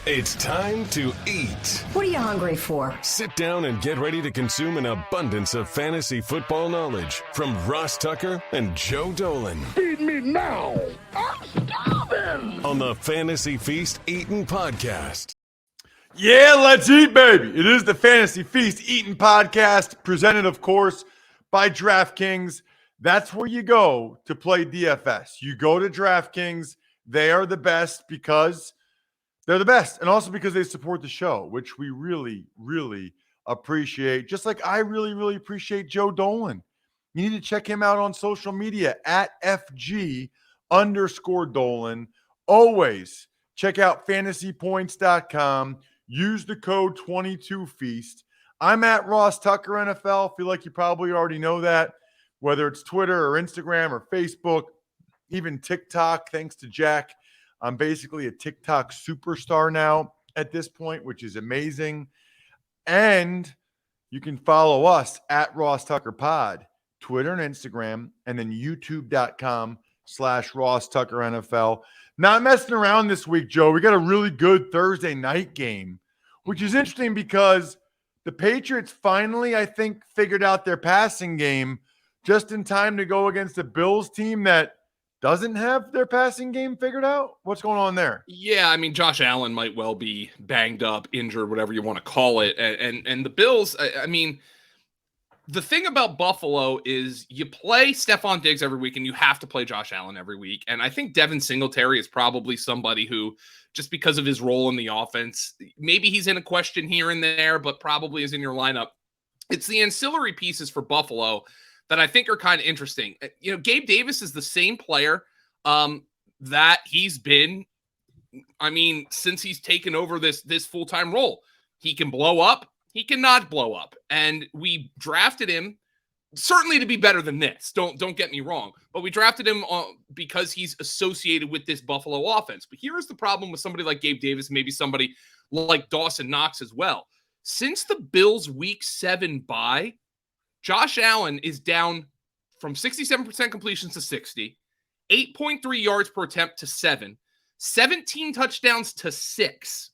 It's time to eat. What are you hungry for? Sit down and get ready to consume an abundance of fantasy football knowledge from Ross Tucker and Joe Dolan. Feed me now. I'm starving. On the Fantasy Feast Eatin' Podcast. Yeah, let's eat, baby. It is the Fantasy Feast Eatin' Podcast, presented, of course, by DraftKings. That's where you go to play DFS. You go to DraftKings. They are the best because they're the best, and also because they support the show, which we really, really appreciate. Just like I really, really appreciate Joe Dolan. You need to check him out on social media at FG_Dolan. Always check out fantasypoints.com. Use the code 22Feast. I'm at Ross Tucker NFL. Feel like you probably already know that, whether it's Twitter or Instagram or Facebook, even TikTok, thanks to Jack. I'm basically a TikTok superstar now at this point, which is amazing. And you can follow us at Ross Tucker Pod, Twitter and Instagram, and then youtube.com/Ross Tucker NFL. Not messing around this week, Joe. We got a really good Thursday night game, which is interesting because the Patriots finally, I think, figured out their passing game just in time to go against the Bills team that doesn't have their passing game figured out. What's going on there? Yeah, I mean, Josh Allen might well be banged up, injured, whatever you want to call it. And the Bills, I mean, the thing about Buffalo is you play Stephon Diggs every week and you have to play Josh Allen every week. And I think Devin Singletary is probably somebody who, just because of his role in the offense, maybe he's in a question here and there, but probably is in your lineup. It's the ancillary pieces for Buffalo that I think are kind of interesting. You know, Gabe Davis is the same player that he's been, I mean, since he's taken over this full-time role. He can blow up. He cannot blow up. And we drafted him certainly to be better than this. Don't get me wrong. But we drafted him because he's associated with this Buffalo offense. But here's the problem with somebody like Gabe Davis, maybe somebody like Dawson Knox as well. Since the Bills' Week 7 bye, Josh Allen is down from 67% completions to 60, 8.3 yards per attempt to 7, 17 touchdowns to 6.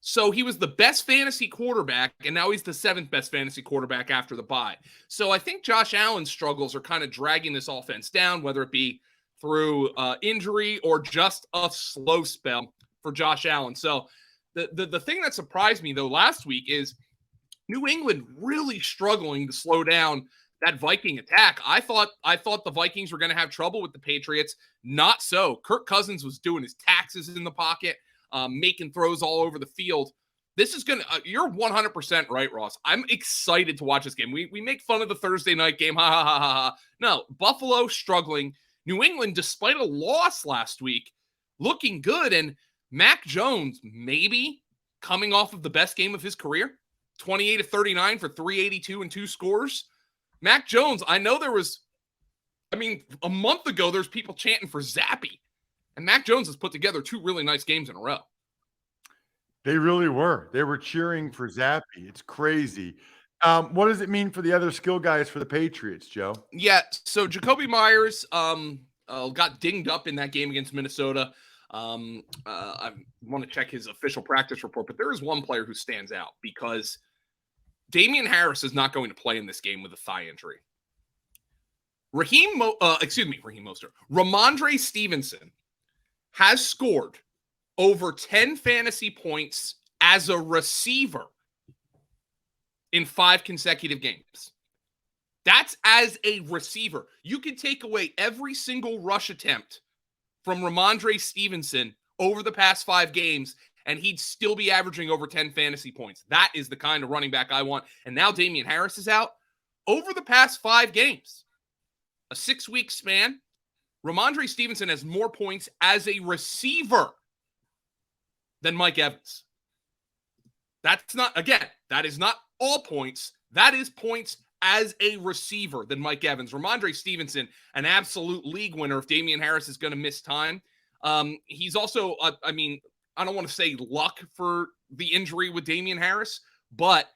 So he was the best fantasy quarterback, and now he's the 7th best fantasy quarterback after the bye. So I think Josh Allen's struggles are kind of dragging this offense down, whether it be through injury or just a slow spell for Josh Allen. So the thing that surprised me, though, last week is New England really struggling to slow down that Viking attack. I thought the Vikings were going to have trouble with the Patriots. Not so. Kirk Cousins was doing his taxes in the pocket, making throws all over the field. This is going to you're 100% right, Ross. I'm excited to watch this game. We make fun of the Thursday night game. Ha, ha, ha, ha, ha. No, Buffalo struggling. New England, despite a loss last week, looking good. And Mac Jones maybe coming off of the best game of his career. 28-39 for 382 and 2 scores. Mac Jones, I know there was, a month ago, there's people chanting for Zappy. And Mac Jones has put together 2 really nice games in a row. They really were. They were cheering for Zappy. It's crazy. What does it mean for the other skill guys for the Patriots, Joe? Yeah, so Jacoby Myers got dinged up in that game against Minnesota. I want to check his official practice report, but there is one player who stands out because Damian Harris is not going to play in this game with a thigh injury. Ramondre Stevenson has scored over 10 fantasy points as a receiver in 5 consecutive games. That's as a receiver. You can take away every single rush attempt from Ramondre Stevenson over the past 5 games, and he'd still be averaging over 10 fantasy points. That is the kind of running back I want. And now Damian Harris is out. Over the past 5 games, a 6-week span, Ramondre Stevenson has more points as a receiver than Mike Evans. That's not, again, that is not all points. That is points as a receiver than Mike Evans. Ramondre Stevenson, an absolute league winner if Damian Harris is going to miss time. He's also, I don't want to say luck for the injury with Damian Harris, but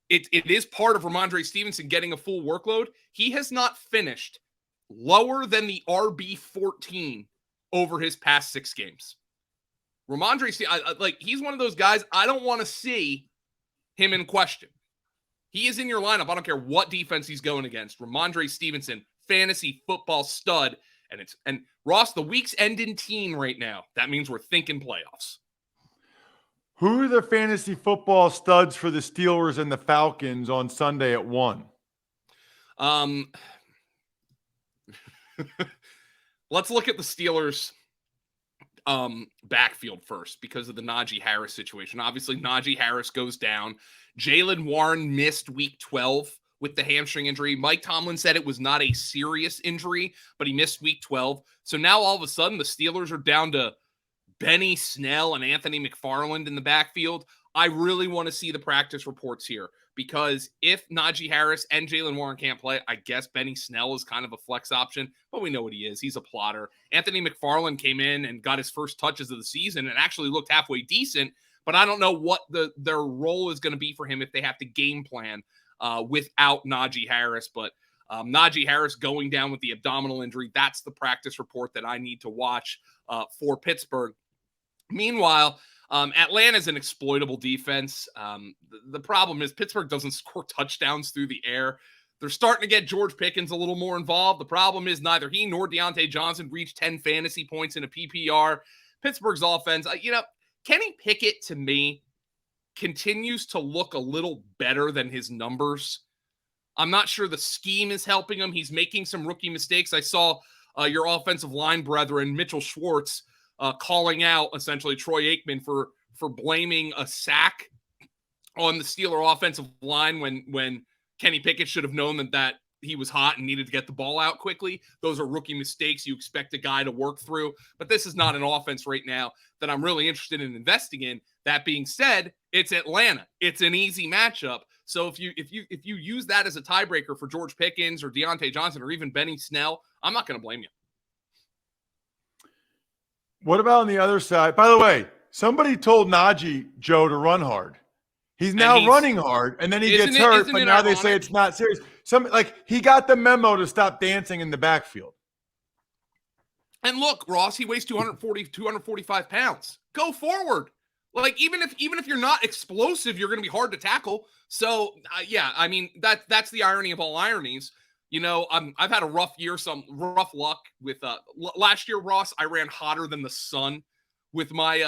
it is part of Ramondre Stevenson getting a full workload. He has not finished lower than the RB14 over his past 6 games. Ramondre, he's one of those guys I don't want to see him in question. He is in your lineup. I don't care what defense he's going against. Ramondre Stevenson, fantasy football stud. And Ross, the week's ending teen right now. That means we're thinking playoffs. Who are the fantasy football studs for the Steelers and the Falcons on Sunday at 1? Let's look at the Steelers backfield first because of the Najee Harris situation. Obviously, Najee Harris goes down. Jaylen Warren missed week 12 with the hamstring injury. Mike Tomlin said it was not a serious injury, but he missed week 12. So now all of a sudden the Steelers are down to Benny Snell and Anthony McFarland in the backfield. I really want to see the practice reports here because if Najee Harris and Jaylen Warren can't play, I guess Benny Snell is kind of a flex option, but we know what he is. He's a plotter. Anthony McFarland came in and got his first touches of the season and actually looked halfway decent, but I don't know what their role is going to be for him if they have to game plan without Najee Harris. But Najee Harris going down with the abdominal injury, that's the practice report that I need to watch for Pittsburgh. Meanwhile, Atlanta's an exploitable defense. The problem is Pittsburgh doesn't score touchdowns through the air. They're starting to get George Pickens a little more involved. The problem is neither he nor Deontay Johnson reached 10 fantasy points in a PPR. Pittsburgh's offense, Kenny Pickett, to me, continues to look a little better than his numbers. I'm not sure the scheme is helping him. He's making some rookie mistakes. I saw your offensive line brethren, Mitchell Schwartz, calling out essentially Troy Aikman for blaming a sack on the Steeler offensive line when Kenny Pickett should have known that he was hot and needed to get the ball out quickly. Those are rookie mistakes you expect a guy to work through. But this is not an offense right now that I'm really interested in investing in. That being said, it's Atlanta. It's an easy matchup. So if you use that as a tiebreaker for George Pickens or Deontay Johnson or even Benny Snell, I'm not going to blame you. What about on the other side? By the way, somebody told Najee, Joe, to run hard. He's now running hard, and then he gets hurt, but now they say it's not serious. He got the memo to stop dancing in the backfield. And look, Ross, he weighs 245 pounds. Go forward. Even if you're not explosive, you're going to be hard to tackle. So, that's the irony of all ironies. I've had a rough year, some rough luck with last year, Ross. I ran hotter than the sun with my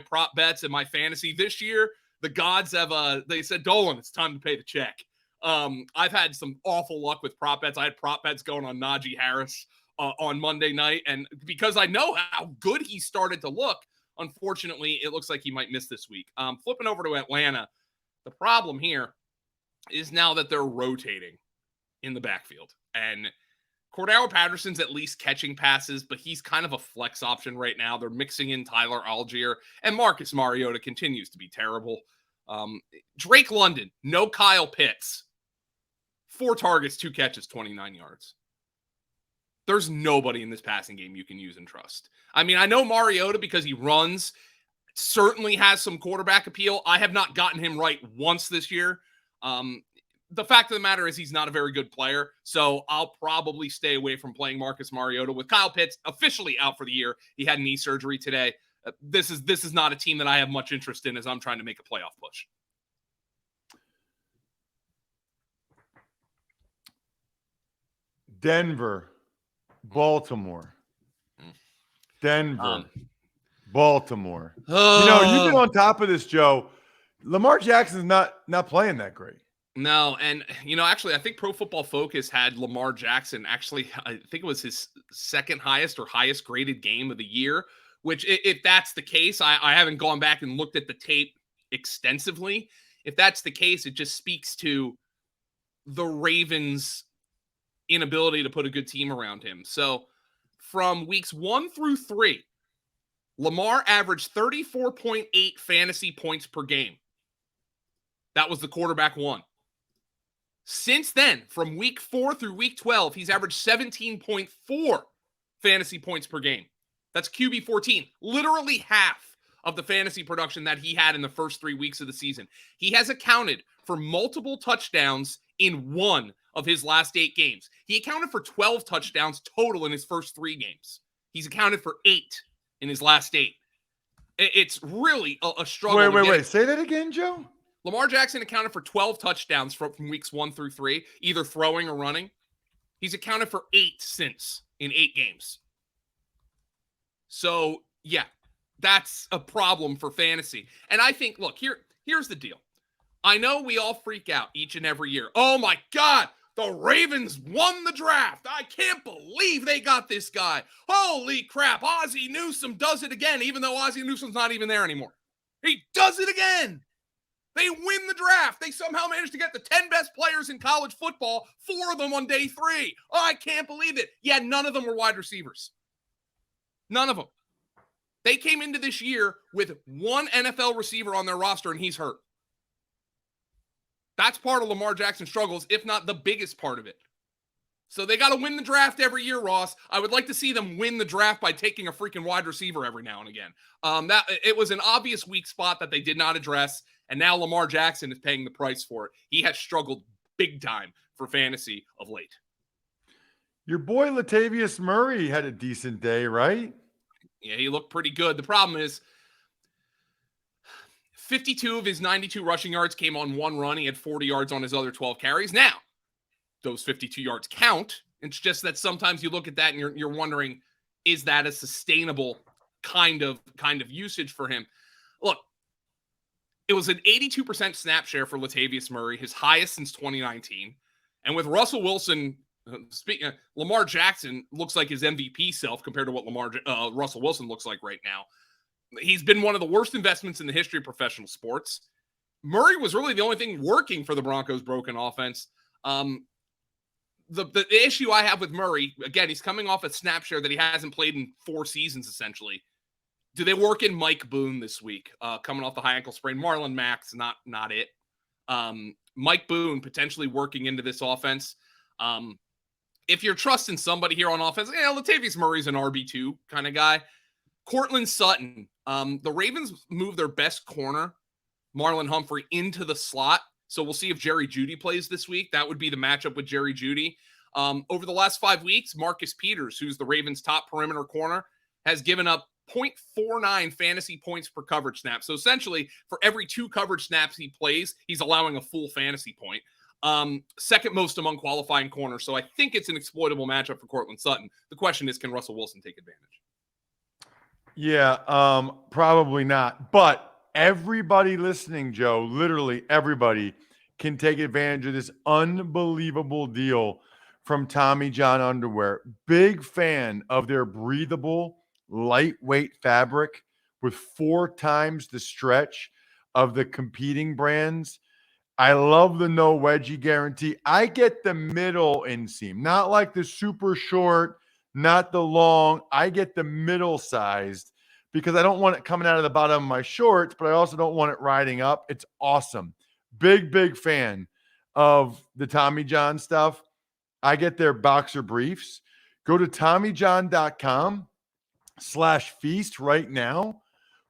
prop bets and my fantasy. This year, the gods have they said, Dolan, it's time to pay the check. I've had some awful luck with prop bets. I had prop bets going on Najee Harris on Monday night, and because I know how good he started to look, unfortunately, it looks like he might miss this week. Flipping over to Atlanta, the problem here is now that they're rotating in the backfield. And Cordero Patterson's at least catching passes, but he's kind of a flex option right now. They're mixing in Tyler Algier, and Marcus Mariota continues to be terrible. Drake London, no Kyle Pitts. 4 targets, 2 catches, 29 yards. There's nobody in this passing game you can use and trust. I know Mariota because he runs, certainly has some quarterback appeal. I have not gotten him right once this year. The fact of the matter is he's not a very good player, so I'll probably stay away from playing Marcus Mariota. With Kyle Pitts officially out for the year, he had knee surgery today. This is not a team that I have much interest in as I'm trying to make a playoff push. Denver, Baltimore. Denver, Baltimore. You've been on top of this, Joe. Lamar Jackson's not playing that great. No, and actually, I think Pro Football Focus had Lamar Jackson. Actually, I think it was his second highest or highest graded game of the year. Which, if that's the case, I haven't gone back and looked at the tape extensively. If that's the case, it just speaks to the Ravens' inability to put a good team around him. So, from weeks 1 through 3, Lamar averaged 34.8 fantasy points per game. That was the quarterback one. Since then, from week 4 through week 12, he's averaged 17.4 fantasy points per game. That's QB 14, literally half of the fantasy production that he had in the first 3 weeks of the season. He has accounted for multiple touchdowns in 1 of his last 8 games. He accounted for 12 touchdowns total in his first 3 games. He's accounted for 8 in his last 8. It's really a struggle. Wait. Say that again, Joe. Lamar Jackson accounted for 12 touchdowns from weeks 1 through 3, either throwing or running. He's accounted for 8 since in 8 games. So, yeah, that's a problem for fantasy. And I think, look, here's the deal. I know we all freak out each and every year. Oh, my God, the Ravens won the draft. I can't believe they got this guy. Holy crap, Ozzie Newsome does it again, even though Ozzie Newsome's not even there anymore. He does it again. They win the draft. They somehow managed to get the 10 best players in college football, 4 of them on day 3. Oh, I can't believe it. Yeah, none of them were wide receivers. None of them. They came into this year with 1 NFL receiver on their roster, and he's hurt. That's part of Lamar Jackson's struggles, if not the biggest part of it. So they got to win the draft every year, Ross. I would like to see them win the draft by taking a freaking wide receiver every now and again. It was an obvious weak spot that they did not address, and now Lamar Jackson is paying the price for it. He has struggled big time for fantasy of late. Your boy Latavius Murray had a decent day, right? Yeah, he looked pretty good. The problem is 52 of his 92 rushing yards came on 1 run. He had 40 yards on his other 12 carries. Now, those 52 yards count. It's just that sometimes you look at that and you're wondering, is that a sustainable kind of usage for him? Look, it was an 82% snap share for Latavius Murray, his highest since 2019. And with Russell Wilson, Lamar Jackson looks like his MVP self compared to what Russell Wilson looks like right now. He's been one of the worst investments in the history of professional sports. Murray was really the only thing working for the Broncos' broken offense. The issue I have with Murray, again, he's coming off a snap share that he hasn't played in 4 seasons, essentially. Do they work in Mike Boone this week? Coming off the high ankle sprain. Marlon Mack's not it. Mike Boone potentially working into this offense. If you're trusting somebody here on offense, Latavius Murray's an RB2 kind of guy. Cortland Sutton. The Ravens moved their best corner, Marlon Humphrey, into the slot. So we'll see if Jerry Jeudy plays this week. That would be the matchup with Jerry Jeudy. Over the last 5 weeks, Marcus Peters, who's the Ravens' top perimeter corner, has given up 0.49 fantasy points per coverage snap. So essentially, for every 2 coverage snaps he plays, he's allowing a full fantasy point. Second most among qualifying corners. So I think it's an exploitable matchup for Cortland Sutton. The question is, can Russell Wilson take advantage? Yeah, probably not. But everybody listening, Joe, literally everybody can take advantage of this unbelievable deal from Tommy John Underwear. Big fan of their breathable, lightweight fabric with 4 times the stretch of the competing brands. I love the no wedgie guarantee. I get the middle inseam, not like the super short, not the long. I get the middle sized because I don't want it coming out of the bottom of my shorts, but I also don't want it riding up. It's awesome. Big fan of the Tommy John stuff. I get their boxer briefs. Go to TommyJohn.com/feast right now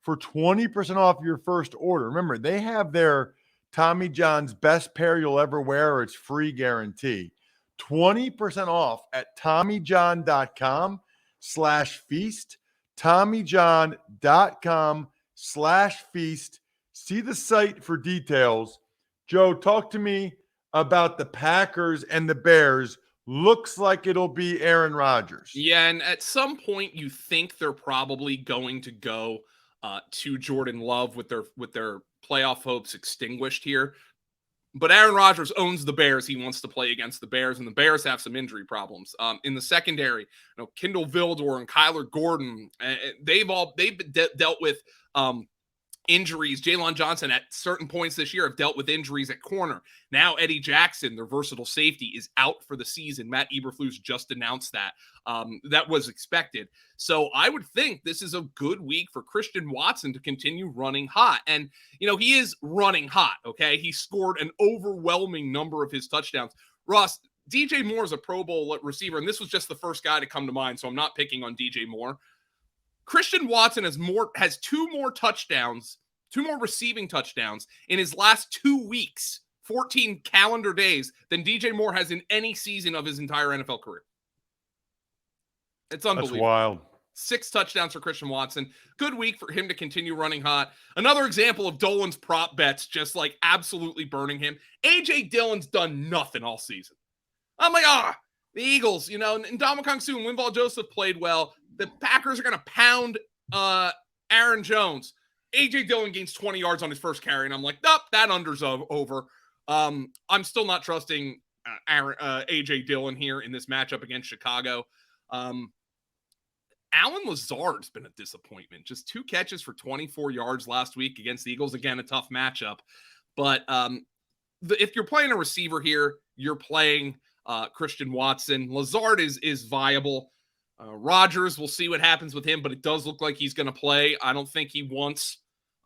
for 20% off your first order. Remember, they have their Tommy John's best pair you'll ever wear, or it's free guarantee. 20% off at TommyJohn.com/feast. TommyJohn.com/feast. See the site for details. Joe, talk to me about the Packers and the Bears. Looks like it'll be Aaron Rodgers. Yeah, and at some point you think they're probably going to go to Jordan Love with their playoff hopes extinguished here. But Aaron Rodgers owns the Bears. He wants to play against the Bears, and the Bears have some injury problems. In the secondary, Kindle Vildor and Kyler Gordon, they've dealt with injuries. Jalen Johnson at certain points this year have dealt with injuries at corner. Now Eddie Jackson, their versatile safety, is out for the season. Matt Eberflus just announced that. That was expected. So I would think this is a good week for Christian Watson to continue running hot. And, he is running hot, okay? He scored an overwhelming number of his touchdowns. Ross, DJ Moore is a Pro Bowl receiver, and this was just the first guy to come to mind, so I'm not picking on DJ Moore. Christian Watson has 2 more touchdowns, 2 more receiving touchdowns in his last 2 weeks, 14 calendar days, than DJ Moore has in any season of his entire NFL career. It's unbelievable. That's wild. 6 touchdowns for Christian Watson. Good week for him to continue running hot. Another example of Dolan's prop bets just like absolutely burning him. A.J. Dillon's done nothing all season. I'm like, the Eagles, and Ndamukong Suh and Linval Joseph played well. The Packers are going to pound Aaron Jones. A.J. Dillon gains 20 yards on his first carry, and I'm like, nope, that under's over. I'm still not trusting A.J. Dillon here in this matchup against Chicago. Allen Lazard's been a disappointment. Just 2 catches for 24 yards last week against the Eagles. Again, a tough matchup. But if you're playing a receiver here, you're playing Christian Watson. Lazard is viable. Rodgers, we'll see what happens with him, but it does look like he's going to play. I don't think he wants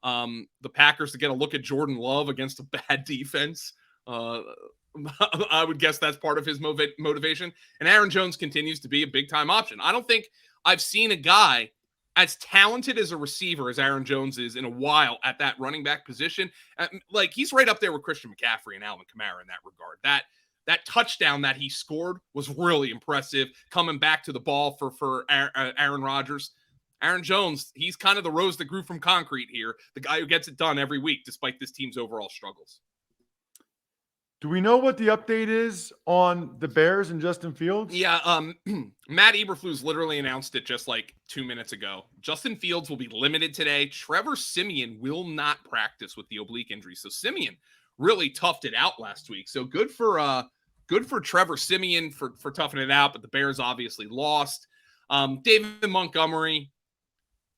the Packers to get a look at Jordan Love against a bad defense. I would guess that's part of his motivation. And Aaron Jones continues to be a big-time option. I don't think I've seen a guy as talented as a receiver as Aaron Jones is in a while at that running back position. Like, he's right up there with Christian McCaffrey and Alvin Kamara in that regard. That touchdown that he scored was really impressive, coming back to the ball for Aaron Rodgers. Aaron Jones, he's kind of the rose that grew from concrete here, the guy who gets it done every week despite this team's overall struggles. Do we know what the update is on the Bears and Justin Fields? Yeah, Matt Eberflus literally announced it just like 2 minutes ago. Justin Fields will be limited today. Trevor Siemian will not practice with the oblique injury. So Siemian really toughed it out last week. So good for Trevor Siemian for toughing it out, but the Bears obviously lost. David Montgomery,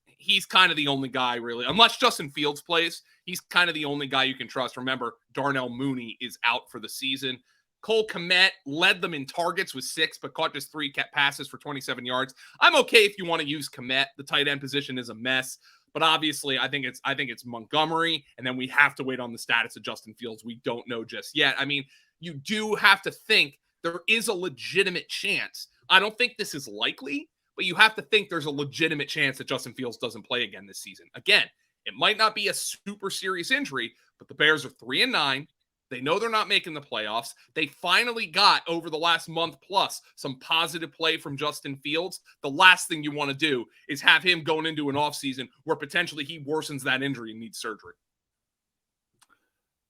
he's kind of the only guy really, unless Justin Fields plays, he's kind of the only guy you can trust. Remember, Darnell Mooney is out for the season. Cole Kmet led them in targets with 6, but caught just 3 passes for 27 yards. I'm okay if you want to use Kmet. The tight end position is a mess, but obviously I think it's Montgomery, and then we have to wait on the status of Justin Fields. We don't know just yet. I mean, you do have to think there is a legitimate chance. I don't think this is likely, but you have to think there's a legitimate chance that Justin Fields doesn't play again this season. Again, it might not be a super serious injury, but the Bears are 3-9. They know they're not making the playoffs. They finally got, over the last month plus, some positive play from Justin Fields. The last thing you want to do is have him going into an offseason where potentially he worsens that injury and needs surgery.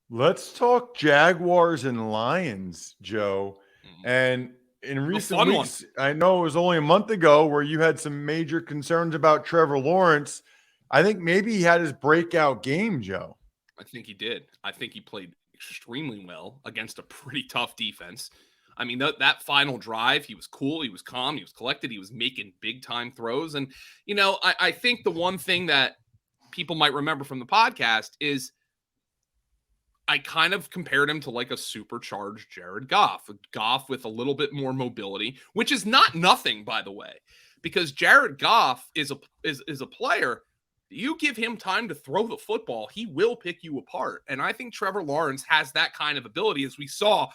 Let's talk Jaguars and Lions, Joe. And in recent weeks, I know it was only a month ago where you had some major concerns about Trevor Lawrence. I think maybe he had his breakout game, Joe. I think he did. I think he played extremely well against a pretty tough defense. I mean, that final drive, he was cool, he was calm, he was collected, he was making big-time throws. And, I think the one thing that people might remember from the podcast is I kind of compared him to like a supercharged Jared Goff with a little bit more mobility, which is not nothing, by the way, because Jared Goff is a player. You give him time to throw the football, he will pick you apart. And I think Trevor Lawrence has that kind of ability, as we saw.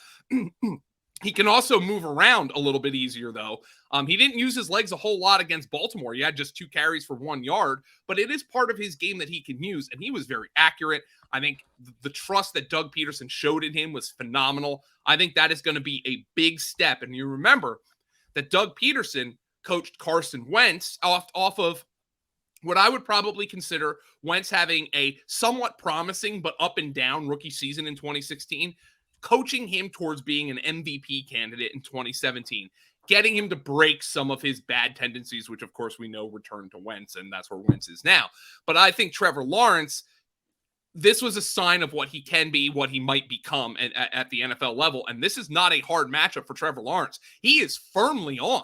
He can also move around a little bit easier, though. He didn't use his legs a whole lot against Baltimore. He had just 2 carries for 1 yard, but it is part of his game that he can use, and he was very accurate. I think the trust that Doug Peterson showed in him was phenomenal. I think that is going to be a big step. And you remember that Doug Peterson coached Carson Wentz off of what I would probably consider Wentz having a somewhat promising but up and down rookie season in 2016, coaching him towards being an MVP candidate in 2017, getting him to break some of his bad tendencies, which of course we know returned to Wentz, and that's where Wentz is now. But I think Trevor Lawrence, this was a sign of what he can be, what he might become at the NFL level. And this is not a hard matchup for Trevor Lawrence. He is firmly on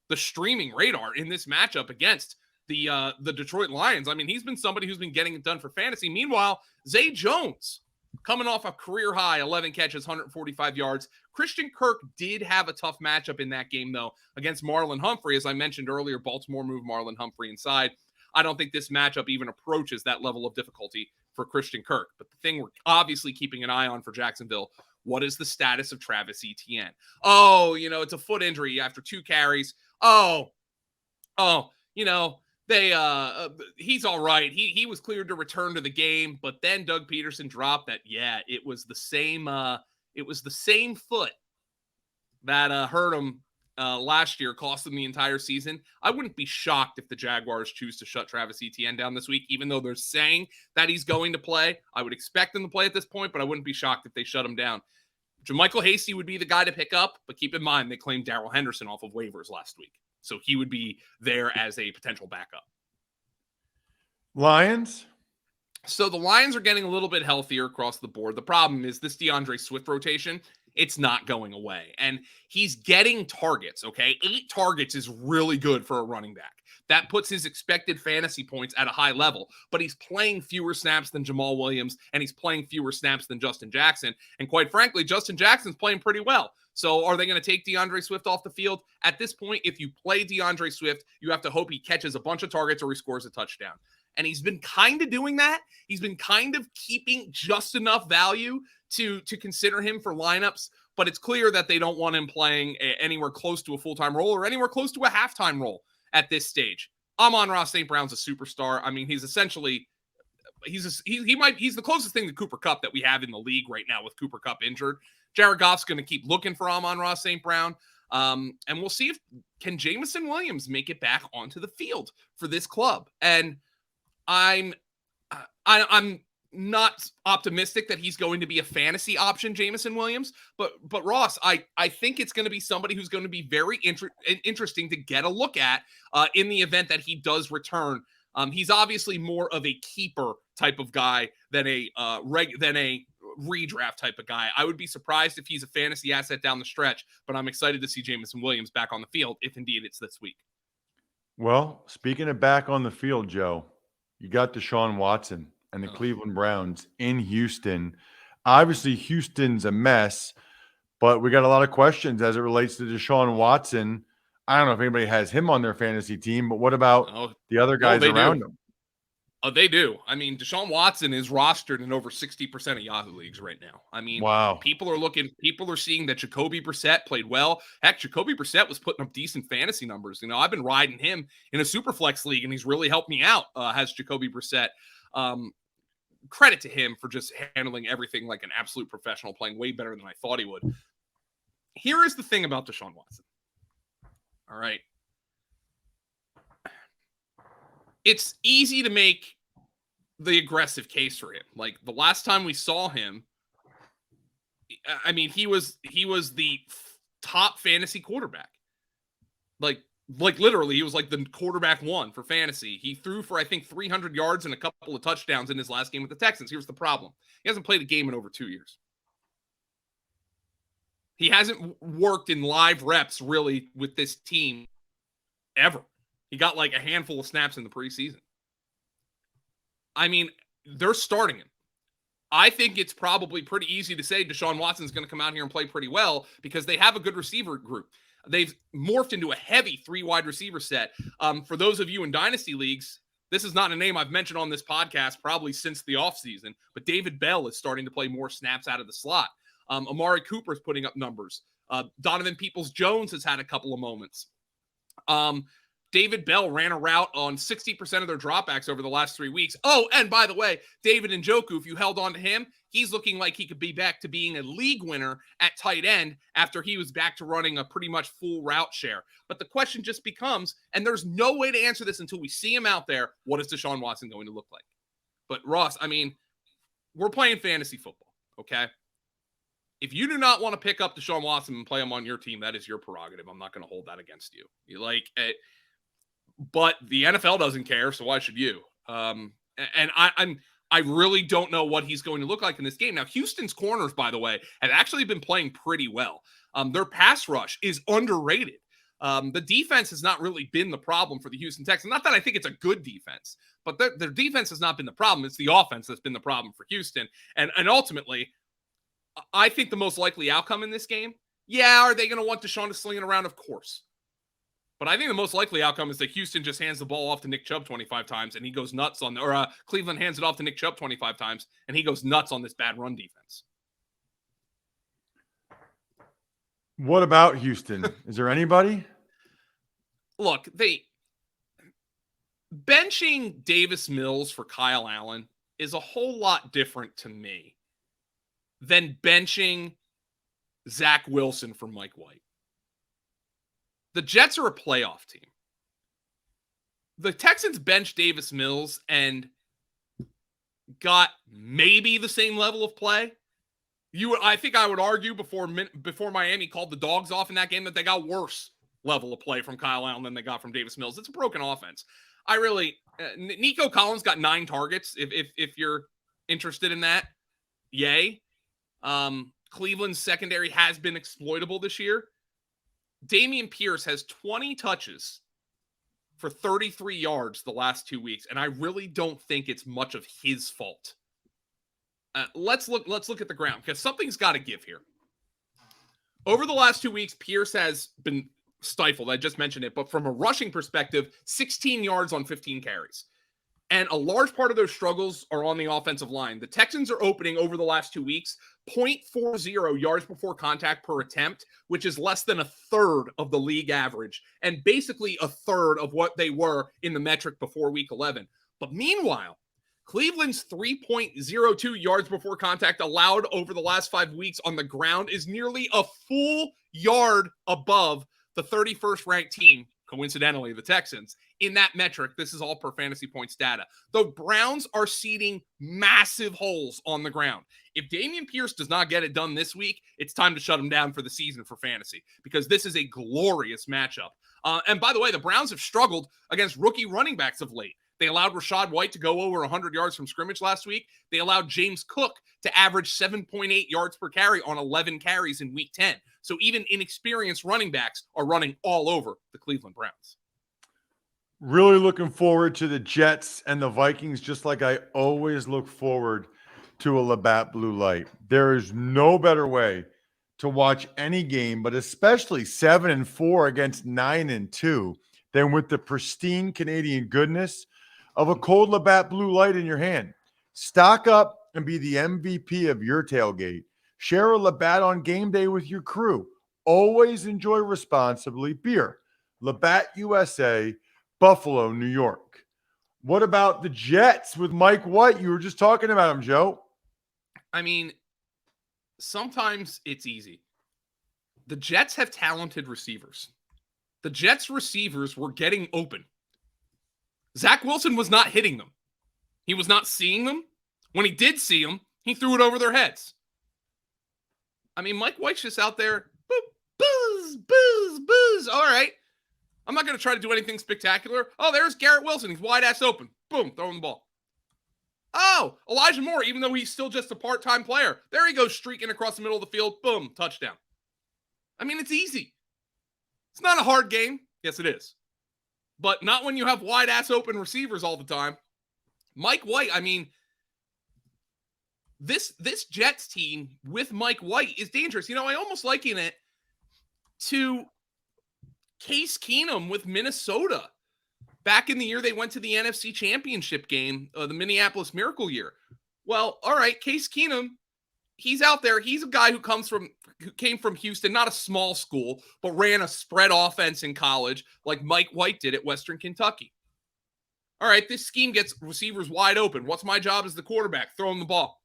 the streaming radar in this matchup against the Detroit Lions. I mean, he's been somebody who's been getting it done for fantasy. Meanwhile, Zay Jones, coming off a career high, 11 catches, 145 yards. Christian Kirk did have a tough matchup in that game, though, against Marlon Humphrey. As I mentioned earlier, Baltimore moved Marlon Humphrey inside. I don't think this matchup even approaches that level of difficulty for Christian Kirk. But the thing we're obviously keeping an eye on for Jacksonville, what is the status of Travis Etienne? Oh, it's a foot injury after 2 carries. He's all right. He was cleared to return to the game, but then Doug Peterson dropped that. Yeah, it was the same foot that hurt him last year cost them the entire season. I wouldn't be shocked if the Jaguars choose to shut Travis Etienne down this week, even though they're saying that he's going to play. I would expect him to play at this point, but I wouldn't be shocked if they shut him down. JaMychal Hasty would be the guy to pick up, but keep in mind they claimed Darrell Henderson off of waivers last week. So he would be there as a potential backup. Lions? So the Lions are getting a little bit healthier across the board. The problem is this DeAndre Swift rotation, it's not going away. And he's getting targets, okay? 8 targets is really good for a running back. That puts his expected fantasy points at a high level, but he's playing fewer snaps than Jamal Williams, and he's playing fewer snaps than Justin Jackson. And quite frankly, Justin Jackson's playing pretty well. So are they going to take DeAndre Swift off the field? At this point, if you play DeAndre Swift, you have to hope he catches a bunch of targets or he scores a touchdown. And he's been kind of doing that. He's been kind of keeping just enough value to consider him for lineups, but it's clear that they don't want him playing anywhere close to a full-time role or anywhere close to a halftime role at this stage. Amon-Ra St. Brown's a superstar. I mean, he's essentially he's the closest thing to Cooper Kupp that we have in the league right now with Cooper Kupp injured. Jared Goff's going to keep looking for Amon-Ra St. Brown. And we'll see if can Jameson Williams make it back onto the field for this club. And I'm not optimistic that he's going to be a fantasy option, Jameson Williams, but Ross, I think it's going to be somebody who's going to be very interesting to get a look at in the event that he does return. He's obviously more of a keeper type of guy than a redraft type of guy. I would be surprised if he's a fantasy asset down the stretch, but I'm excited to see Jameson Williams back on the field if indeed it's this week. Well, speaking of back on the field, Joe, you got Deshaun Watson and the Cleveland Browns in Houston. Obviously, Houston's a mess, but we got a lot of questions as it relates to Deshaun Watson. I don't know if anybody has him on their fantasy team, but what about the other guys around him? Oh, they do. I mean, Deshaun Watson is rostered in over 60% of Yahoo leagues right now. I mean, wow. People are seeing that Jacoby Brissett played well. Heck, Jacoby Brissett was putting up decent fantasy numbers. You know, I've been riding him in a super flex league, and he's really helped me out, has Jacoby Brissett. Credit to him for just handling everything like an absolute professional, playing way better than I thought he would. Here is the thing about Deshaun Watson. All right. It's easy to make the aggressive case for him. Like the last time we saw him, I mean, he was the top fantasy quarterback. Like literally, he was like the quarterback one for fantasy. He threw for, I think, 300 yards and a couple of touchdowns in his last game with the Texans. Here's the problem. He hasn't played a game in over 2 years. He hasn't worked in live reps really with this team ever. He got like a handful of snaps in the preseason. I mean, they're starting him. I think it's probably pretty easy to say Deshaun Watson's going to come out here and play pretty well because they have a good receiver group. They've morphed into a heavy 3-wide receiver set. For those of you in dynasty leagues, this is not a name I've mentioned on this podcast probably since the offseason, but David Bell is starting to play more snaps out of the slot. Amari Cooper's putting up numbers. Donovan Peoples-Jones has had a couple of moments. David Bell ran a route on 60% of their dropbacks over the last 3 weeks. Oh, and by the way, David Njoku, if you held on to him, he's looking like he could be back to being a league winner at tight end after he was back to running a pretty much full route share. But the question just becomes, and there's no way to answer this until we see him out there, what is Deshaun Watson going to look like? But Ross, I mean, we're playing fantasy football, okay? If you do not want to pick up Deshaun Watson and play him on your team, that is your prerogative. I'm not going to hold that against you. But the NFL doesn't care, so why should you? And I really don't know what he's going to look like in this game. Now, Houston's corners, by the way, have actually been playing pretty well. Their pass rush is underrated. The defense has not really been the problem for the Houston Texans. Not that I think it's a good defense, but their defense has not been the problem. It's the offense that's been the problem for Houston. And ultimately, I think the most likely outcome in this game, are they going to want Deshaun to sling it around? Of course. But I think the most likely outcome is that Houston just hands the ball off to Nick Chubb 25 times and he goes nuts or Cleveland hands it off to Nick Chubb 25 times and he goes nuts on this bad run defense. What about Houston? Is there anybody? Look, benching Davis Mills for Kyle Allen is a whole lot different to me than benching Zach Wilson for Mike White. The Jets are a playoff team. The Texans benched Davis Mills and got maybe the same level of play. I think I would argue before Miami called the dogs off in that game that they got worse level of play from Kyle Allen than they got from Davis Mills. It's a broken offense. Nico Collins got 9 targets. If you're interested in that, yay. Cleveland's secondary has been exploitable this year. Dameon Pierce has 20 touches for 33 yards the last 2 weeks, and I really don't think it's much of his fault. Let's look at the ground, because something's got to give here. Over the last 2 weeks, Pierce has been stifled. I just mentioned it, but from a rushing perspective, 16 yards on 15 carries. And a large part of those struggles are on the offensive line. The Texans are opening over the last 2 weeks 0.40 yards before contact per attempt, which is less than a third of the league average, and basically a third of what they were in the metric before week 11. But meanwhile, Cleveland's 3.02 yards before contact allowed over the last 5 weeks on the ground is nearly a full yard above the 31st ranked team, coincidentally, the Texans, in that metric. This is all per fantasy points data. The Browns are seeding massive holes on the ground. If Dameon Pierce does not get it done this week, it's time to shut him down for the season for fantasy, because this is a glorious matchup. And by the way, the Browns have struggled against rookie running backs of late. They allowed Rachaad White to go over 100 yards from scrimmage last week. They allowed James Cook to average 7.8 yards per carry on 11 carries in week 10. So even inexperienced running backs are running all over the Cleveland Browns. Really looking forward to the Jets and the Vikings, just like I always look forward to a Labatt Blue Light. There is no better way to watch any game, but especially 7-4 against 9-2, than with the pristine Canadian goodness of a cold Labatt Blue Light in your hand. Stock up and be the MVP of your tailgate. Share a Labatt on game day with your crew. Always enjoy responsibly. Beer, Labatt USA, Buffalo, New York. What about the Jets with Mike White? You were just talking about him, Joe. I mean, sometimes it's easy. The Jets have talented receivers. The Jets receivers were getting open. Zach Wilson was not hitting them. He was not seeing them. When he did see them, he threw it over their heads. I mean, Mike White's just out there, boop, booze, booze, booze. All right. I'm not going to try to do anything spectacular. Oh, there's Garrett Wilson. He's wide ass open. Boom, throwing the ball. Oh, Elijah Moore, even though he's still just a part-time player, there he goes streaking across the middle of the field. Boom, touchdown. I mean, it's easy. It's not a hard game. Yes, it is. But not when you have wide ass open receivers all the time. Mike White, I mean, this Jets team with Mike White is dangerous. You know, I almost liken it to Case Keenum with Minnesota back in the year they went to the NFC Championship game, the Minneapolis Miracle year. Well, all right, Case Keenum, he's out there. He's a guy who came from Houston, not a small school, but ran a spread offense in college like Mike White did at Western Kentucky. All right, this scheme gets receivers wide open. What's my job as the quarterback? Throw him the ball.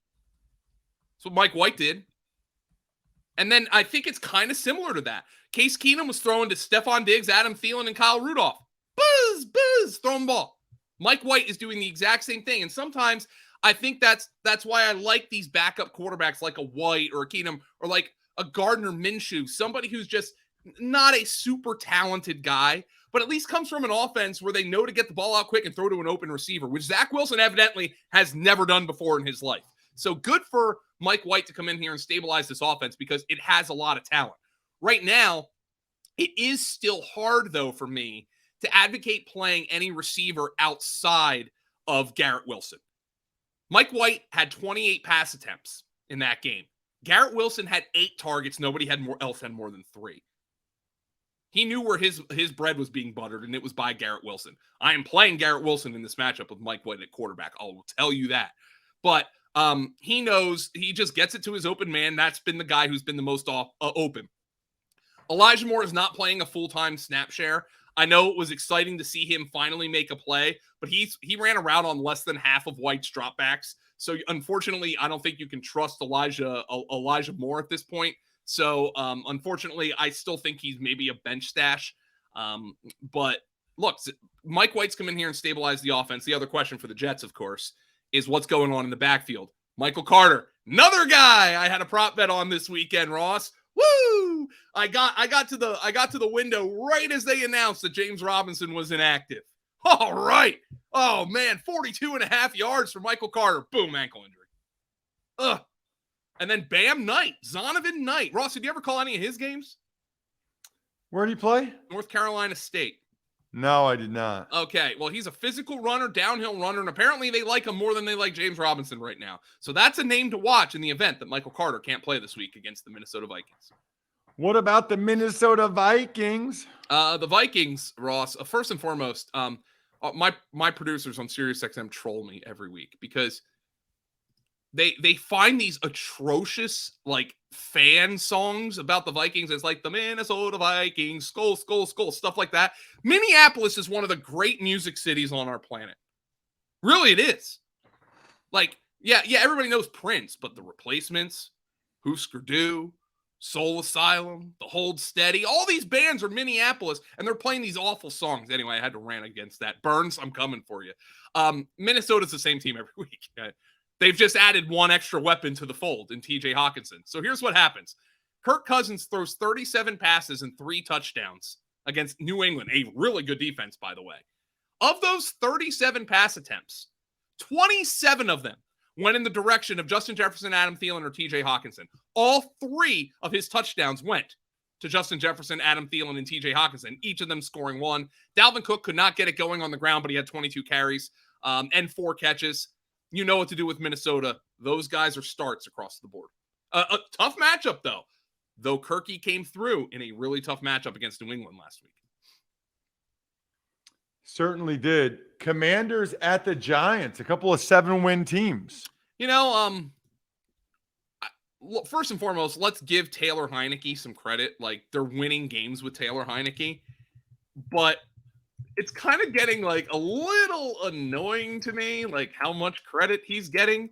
That's what Mike White did. And then I think it's kind of similar to that. Case Keenum was throwing to Stephon Diggs, Adam Thielen, and Kyle Rudolph. Buzz, buzz, throw him the ball. Mike White is doing the exact same thing. And sometimes I think that's why I like these backup quarterbacks like a White or a Keenum or like a Gardner Minshew, somebody who's just not a super talented guy, but at least comes from an offense where they know to get the ball out quick and throw to an open receiver, which Zach Wilson evidently has never done before in his life. So good for Mike White to come in here and stabilize this offense because it has a lot of talent. Right now, it is still hard, though, for me to advocate playing any receiver outside of Garrett Wilson. Mike White had 28 pass attempts in that game. Garrett Wilson had 8 targets. Nobody else had more than 3. He knew where his bread was being buttered, and it was by Garrett Wilson. I am playing Garrett Wilson in this matchup with Mike White at quarterback. I will tell you that. But he knows he just gets it to his open man. That's been the guy who's been the most open. Elijah Moore is not playing a full-time snap share. I know it was exciting to see him finally make a play, but he ran a route on less than half of White's dropbacks. So unfortunately, I don't think you can trust Elijah Moore at this point. So unfortunately, I still think he's maybe a bench stash. But look, Mike White's come in here and stabilized the offense. The other question for the Jets, of course, is what's going on in the backfield. Michael Carter, another guy I had a prop bet on this weekend, Ross. Woo! I got to the window right as they announced that James Robinson was inactive. All right. Oh man, 42.5 yards for Michael Carter. Boom, ankle injury. Ugh. And then Bam Knight, Zonovan Knight. Ross, did you ever call any of his games? Where did he play? North Carolina State. No, I did not. Okay, well, he's a physical runner, downhill runner, and apparently they like him more than they like James Robinson right now. So that's a name to watch in the event that Michael Carter can't play this week against the Minnesota Vikings. What about the Minnesota Vikings? The Vikings, Ross, first and foremost, my producers on SiriusXM troll me every week because they find these atrocious like fan songs about the Vikings. It's like the Minnesota Vikings, skull, skull, skull, stuff like that. Minneapolis is one of the great music cities on our planet. Really, it is. Like, yeah, everybody knows Prince, but the Replacements, Husker Du, Soul Asylum, The Hold Steady, all these bands are Minneapolis, and they're playing these awful songs. Anyway, I had to rant against that. Burns, I'm coming for you. Minnesota's the same team every week. They've just added one extra weapon to the fold in TJ Hawkinson. So here's what happens. Kirk Cousins throws 37 passes and 3 touchdowns against New England, a really good defense, by the way. Of those 37 pass attempts, 27 of them went in the direction of Justin Jefferson, Adam Thielen, or TJ Hawkinson. All 3 of his touchdowns went to Justin Jefferson, Adam Thielen, and TJ Hawkinson, each of them scoring 1. Dalvin Cook could not get it going on the ground, but he had 22 carries and 4 catches. You know what to do with Minnesota. Those guys are starts across the board. A tough matchup, though Kirky came through in a really tough matchup against New England last week. Certainly did. Commanders at the Giants, a couple of 7-win teams. You know, first and foremost, let's give Taylor Heineke some credit. Like, they're winning games with Taylor Heineke, but it's kind of getting like a little annoying to me, like how much credit he's getting.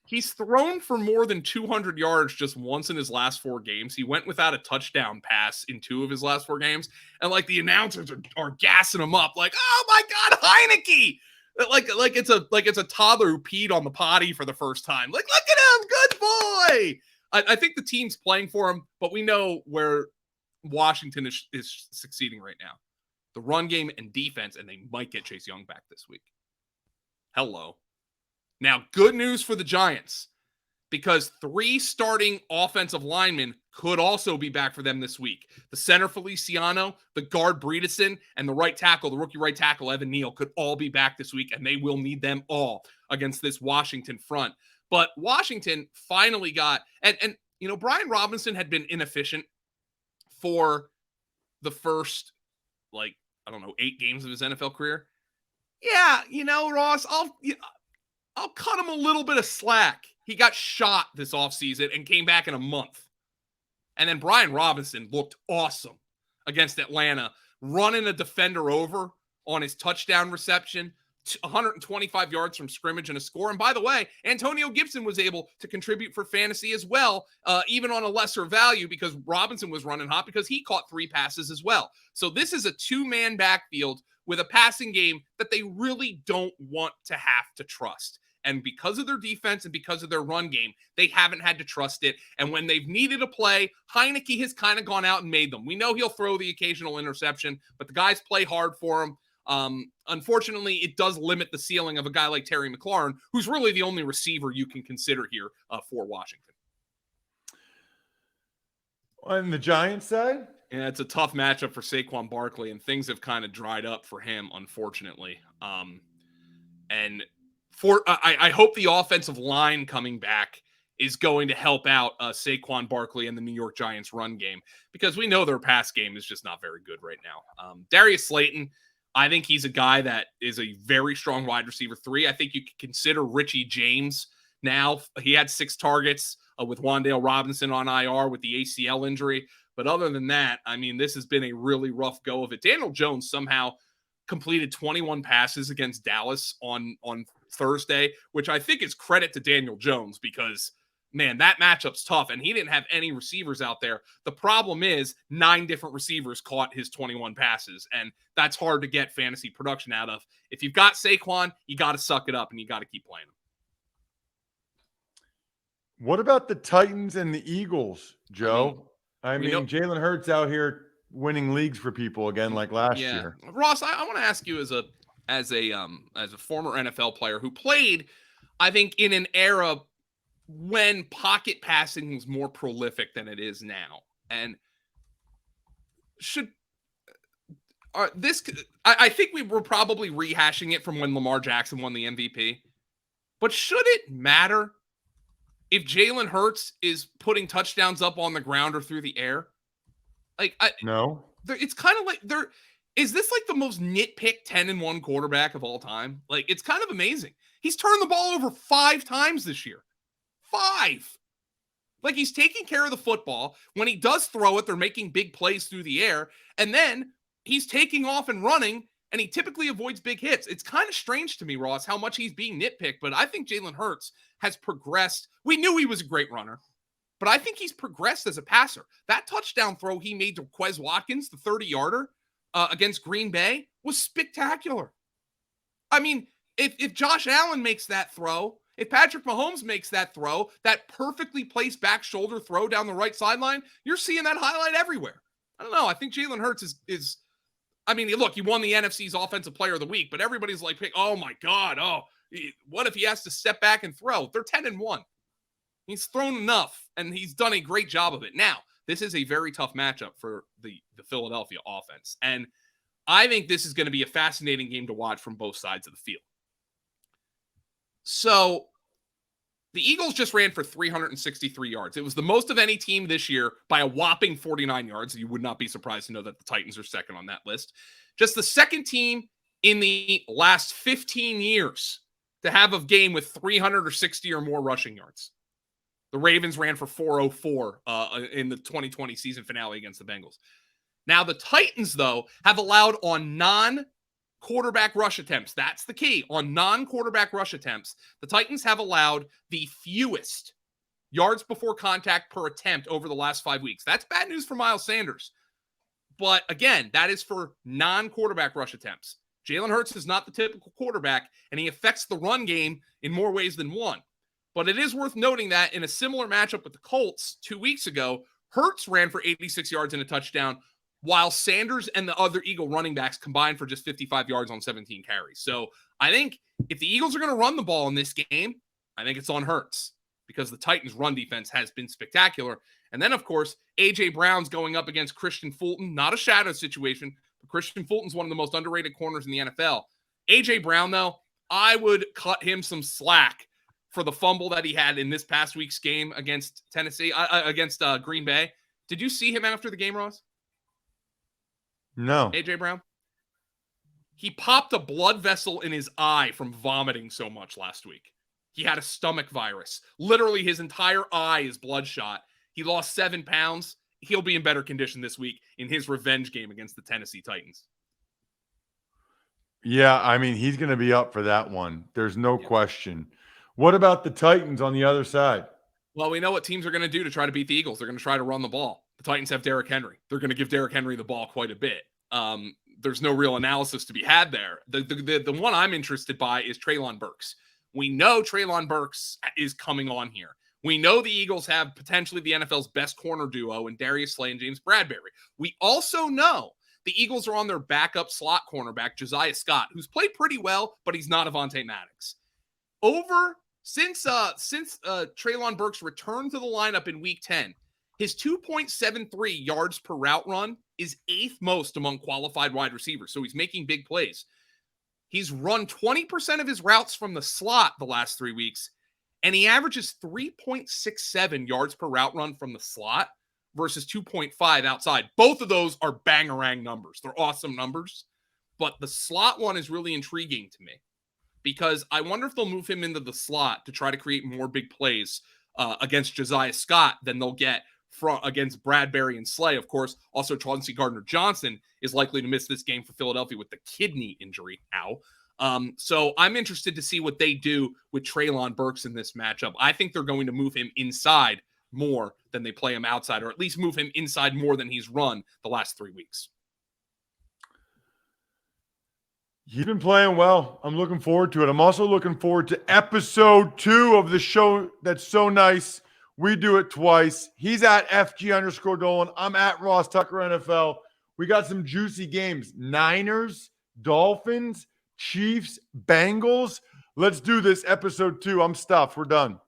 He's thrown for more than 200 yards just once in his last 4 games. He went without a touchdown pass in 2 of his last 4 games. And like the announcers are gassing him up like, oh my God, Heineke. Like it's a toddler who peed on the potty for the first time. Like, look at him. Good boy. I think the team's playing for him, but we know where Washington is succeeding right now. The run game and defense, and they might get Chase Young back this week. Hello. Now, good news for the Giants, because 3 starting offensive linemen could also be back for them this week. The center, Feliciano, the guard, Bredesen, and the right tackle, the rookie right tackle, Evan Neal, could all be back this week, and they will need them all against this Washington front. But Washington finally got, and you know, Brian Robinson had been inefficient for the first, 8 games of his NFL career. Yeah, you know, Ross, I'll cut him a little bit of slack. He got shot this offseason and came back in a month. And then Brian Robinson looked awesome against Atlanta, running a defender over on his touchdown reception, 125 yards from scrimmage and a score. And by the way, Antonio Gibson was able to contribute for fantasy as well, even on a lesser value, because Robinson was running hot because he caught 3 passes as well. So this is a 2-man backfield with a passing game that they really don't want to have to trust. And because of their defense and because of their run game, they haven't had to trust it. And when they've needed a play, Heineke has kind of gone out and made them. We know he'll throw the occasional interception, but the guys play hard for him. Unfortunately, it does limit the ceiling of a guy like Terry McLaurin, who's really the only receiver you can consider here for Washington. On the Giants side? Yeah, it's a tough matchup for Saquon Barkley, and things have kind of dried up for him, unfortunately. I hope the offensive line coming back is going to help out Saquon Barkley and the New York Giants run game, because we know their pass game is just not very good right now. Darius Slayton, I think he's a guy that is a very strong wide receiver 3. I think you could consider Richie James now. He had 6 targets with Wan'Dale Robinson on IR with the ACL injury. But other than that, I mean, this has been a really rough go of it. Daniel Jones somehow completed 21 passes against Dallas on Thursday, which I think is credit to Daniel Jones, because man, that matchup's tough. And he didn't have any receivers out there. The problem is 9 different receivers caught his 21 passes. And that's hard to get fantasy production out of. If you've got Saquon, you got to suck it up and you got to keep playing him. What about the Titans and the Eagles, Joe? I mean Jalen Hurts out here winning leagues for people again like last year. Ross, I want to ask you as a former NFL player who played, I think, in an era when pocket passing was more prolific than it is now. And I think we were probably rehashing it from when Lamar Jackson won the MVP. But should it matter if Jalen Hurts is putting touchdowns up on the ground or through the air? No. It's kind of like is this like the most nitpick 10-1 quarterback of all time? Like, it's kind of amazing. He's turned the ball over 5 times this year. 5. Like, he's taking care of the football. When he does throw it, they're making big plays through the air. And then he's taking off and running, and he typically avoids big hits. It's kind of strange to me, Ross, how much he's being nitpicked. But I think Jalen Hurts has progressed. We knew he was a great runner, but I think he's progressed as a passer. That touchdown throw he made to Quez Watkins, the 30-yarder against Green Bay, was spectacular. I mean, if Josh Allen makes that throw, if Patrick Mahomes makes that throw, that perfectly placed back shoulder throw down the right sideline, you're seeing that highlight everywhere. I don't know. I think Jalen Hurts is I mean, look, he won the NFC's Offensive Player of the Week, but everybody's like, oh my God, what if he has to step back and throw? They're 10-1. He's thrown enough, and he's done a great job of it. Now, this is a very tough matchup for the Philadelphia offense, and I think this is going to be a fascinating game to watch from both sides of the field. So, the Eagles just ran for 363 yards. It was the most of any team this year by a whopping 49 yards. You would not be surprised to know that the Titans are second on that list. Just the second team in the last 15 years to have a game with 360 or more rushing yards. The Ravens ran for 404 in the 2020 season finale against the Bengals. Now, the Titans, though, have allowed on non-quarterback rush attempts. That's the key. On non-quarterback rush attempts, the Titans have allowed the fewest yards before contact per attempt over the last 5 weeks. That's bad news for Miles Sanders. But again, that is for non-quarterback rush attempts. Jalen Hurts is not the typical quarterback, and he affects the run game in more ways than one. But it is worth noting that in a similar matchup with the Colts 2 weeks ago, Hurts ran for 86 yards and a touchdown, while Sanders and the other Eagle running backs combined for just 55 yards on 17 carries. So I think if the Eagles are going to run the ball in this game, I think it's on Hurts because the Titans' run defense has been spectacular. And then, of course, A.J. Brown's going up against Christian Fulton. Not a shadow situation, but Christian Fulton's one of the most underrated corners in the NFL. A.J. Brown, though, I would cut him some slack for the fumble that he had in this past week's game against against Green Bay. Did you see him after the game, Ross? No. A.J. Brown? He popped a blood vessel in his eye from vomiting so much last week. He had a stomach virus. Literally, his entire eye is bloodshot. He lost 7 pounds. He'll be in better condition this week in his revenge game against the Tennessee Titans. Yeah, I mean, he's going to be up for that one. There's no question. What about the Titans on the other side? Well, we know what teams are going to do to try to beat the Eagles. They're going to try to run the ball. The Titans have Derrick Henry. They're going to give Derrick Henry the ball quite a bit. There's no real analysis to be had there. The one I'm interested by is Treylon Burks. We know Treylon Burks is coming on here. We know the Eagles have potentially the NFL's best corner duo in Darius Slay and James Bradbury. We also know the Eagles are on their backup slot cornerback, Josiah Scott, who's played pretty well, but he's not Avonte Maddox. Since Treylon Burks returned to the lineup in Week 10, his 2.73 yards per route run is 8th most among qualified wide receivers, so he's making big plays. He's run 20% of his routes from the slot the last 3 weeks, and he averages 3.67 yards per route run from the slot versus 2.5 outside. Both of those are bangarang numbers. They're awesome numbers, but the slot one is really intriguing to me because I wonder if they'll move him into the slot to try to create more big plays against Josiah Scott than they'll get against Bradbury and Slay. Of course, also Chauncey Gardner-Johnson is likely to miss this game for Philadelphia with the kidney injury. So I'm interested to see what they do with Treylon Burks in this matchup. I think they're going to move him inside more than they play him outside, or at least move him inside more than he's run the last 3 weeks. He's been playing well. I'm looking forward to it. I'm also looking forward to episode 2 of the show that's so nice. We do it twice. He's at FG_Dolan. I'm at Ross Tucker NFL. We got some juicy games. Niners, Dolphins, Chiefs, Bengals. Let's do this episode 2. I'm stuffed. We're done.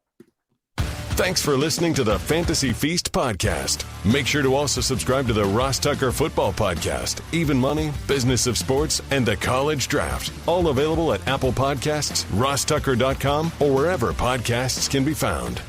Thanks for listening to the Fantasy Feast podcast. Make sure to also subscribe to the Ross Tucker Football Podcast, Even Money, Business of Sports, and the College Draft. All available at Apple Podcasts, rosstucker.com, or wherever podcasts can be found.